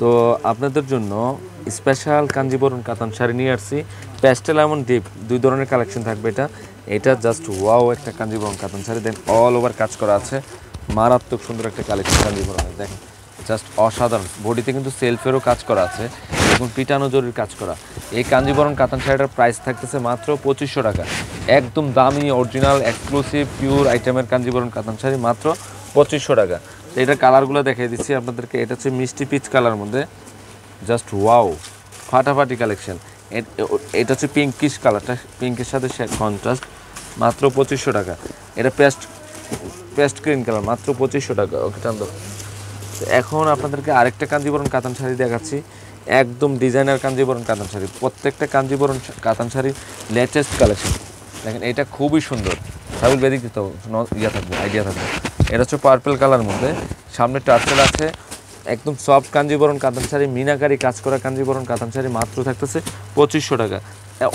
তো আপনাদের জন্য স্পেশাল কাঞ্জিবরম কাতান শাড়ি নিয়ে আসছি। প্যাস্টেল এমন ডিপ দুই ধরনের কালেকশন থাকবে। এটা জাস্ট ওয়াও একটা কাঞ্জিবরম কাতান শাড়ি। দেন অল ওভার কাজ করা আছে, মারাত্মক সুন্দর একটা কালেকশন কাঞ্জিবরমের। দেখেন জাস্ট অসাধারণ, বডিতে কিন্তু সেলফেরও কাজ করা আছে এবং পিটানো জরির কাজ করা। এই কাঞ্জিবরম কাতান শাড়িটার প্রাইস থাকতেছে মাত্র 2500 টাকা। একদম দামি অরিজিনাল এক্সক্লুসিভ পিওর আইটেমের কাঞ্জিবরম কাতান শাড়ি মাত্র 2500 টাকা। এটার কালারগুলো দেখিয়ে দিচ্ছি আপনাদেরকে। এটা হচ্ছে মিষ্টি পিচ কালার মধ্যে, জাস্ট ওয়াও ফাটাফাটি কালেকশন। এটা হচ্ছে পিঙ্কিশ কালারটা, পিঙ্কের সাথে কন্ট্রাস্ট, মাত্র 2500 টাকা। এটা পেস্ট গ্রিন কালার, মাত্র 2500 টাকা। ওকে টান দাও। এখন আপনাদেরকে আরেকটা কাঞ্জিবরম কাতান শাড়ি দেখাচ্ছি, একদম ডিজাইনার কাঞ্জিবরম কাতান শাড়ি। প্রত্যেকটা কাঞ্জিবরম কাতান শাড়ির লেটেস্ট কালেকশন। দেখেন এটা খুবই সুন্দর, সাবিল বেদিক দিতে থাকবে, আইডিয়া থাকবে। এটা হচ্ছে পার্পল কালার মধ্যে, সামনে টার্সেল আছে, একদম সফট কাঞ্জিবরম কাতান শাড়ি, মিনাকারি কাজ করা কাঞ্জিবরম কাতান শাড়ি, মাত্র থাকতেছে 2500 টাকা।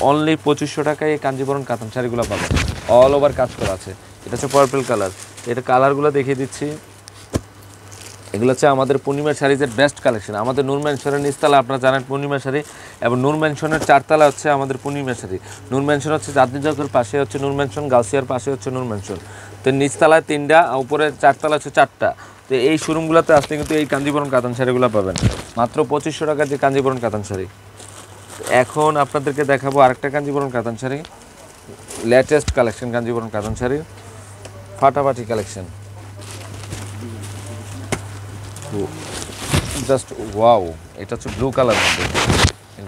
অনলি 2500 টাকায় এই কাঞ্জিবরম কাতান শাড়িগুলো পাবেন, অল ওভার কাজ করা আছে। এটা হচ্ছে পার্পল কালার। এটা কালারগুলো দেখিয়ে দিচ্ছি। এগুলো হচ্ছে আমাদের পূর্ণিমা শাড়িজের বেস্ট কালেকশন। আমাদের নূর ম্যানশনের নিচতলা আপনারা জানেন পূর্ণিমা শাড়ি, এবং নূর ম্যানশনের চারতলা হচ্ছে আমাদের পূর্ণিমা শাড়ি। নূর ম্যানশন হচ্ছে চাঁদনী চকের পাশে হচ্ছে নূর ম্যানশন, গাউসিয়ার পাশে হচ্ছে নূর ম্যানশন। তো নিচতলায় 3টা, উপরে চারতলা হচ্ছে 4টা। তো এই শোরুমগুলোতে আসলে কিন্তু এই কাঞ্জিবরম কাতান শাড়িগুলো পাবেন মাত্র 2500 টাকার যে কাঞ্জিবরম কাতান শাড়ি। এখন আপনাদেরকে দেখাবো আরেকটা কাঞ্জিবরম কাতান শাড়ি, লেটেস্ট কালেকশন কাঞ্জিবরম কাতান শাড়ির, ফাটাফাটি কালেকশন, জাস্ট ওয়াও। এটা হচ্ছে ব্লু কালার মধ্যে,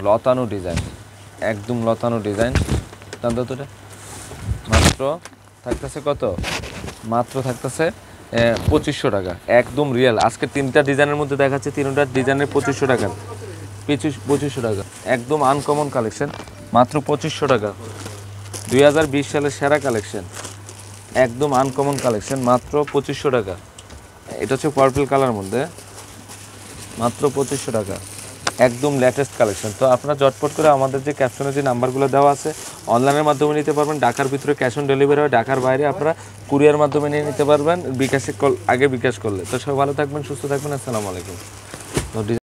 লতানো ডিজাইন, একদম লতানো ডিজাইন। এটা মাত্র থাকতেছে কত? মাত্র থাকতেছে 2500 টাকা। একদম রিয়েল। আজকে 3টা ডিজাইনের মধ্যে দেখাচ্ছে, 3টা ডিজাইনের 2500 টাকা, 2500 টাকা। একদম আনকমন কালেকশন, মাত্র 2500 টাকা। 2020 সালের সেরা কালেকশন, একদম আনকমন কালেকশন, মাত্র 2500 টাকা। এটা হচ্ছে পার্পল কালার মধ্যে, মাত্র 2500 টাকা, একদম লেটেস্ট কালেকশন। তো আপনারা চটপট করে আমাদের যে ক্যাপশনে যে নাম্বারগুলো দেওয়া আছে অনলাইনের মাধ্যমে নিতে পারবেন। ঢাকার ভিতরে ক্যাশ অন ডেলিভারি হয়, ঢাকার বাইরে আপনারা কুরিয়ার মাধ্যমে নিয়ে নিতে পারবেন, বিকাশে আগে বিকাশ করলে। তো সবাই ভালো থাকবেন, সুস্থ থাকবেন। আসসালামু আলাইকুম।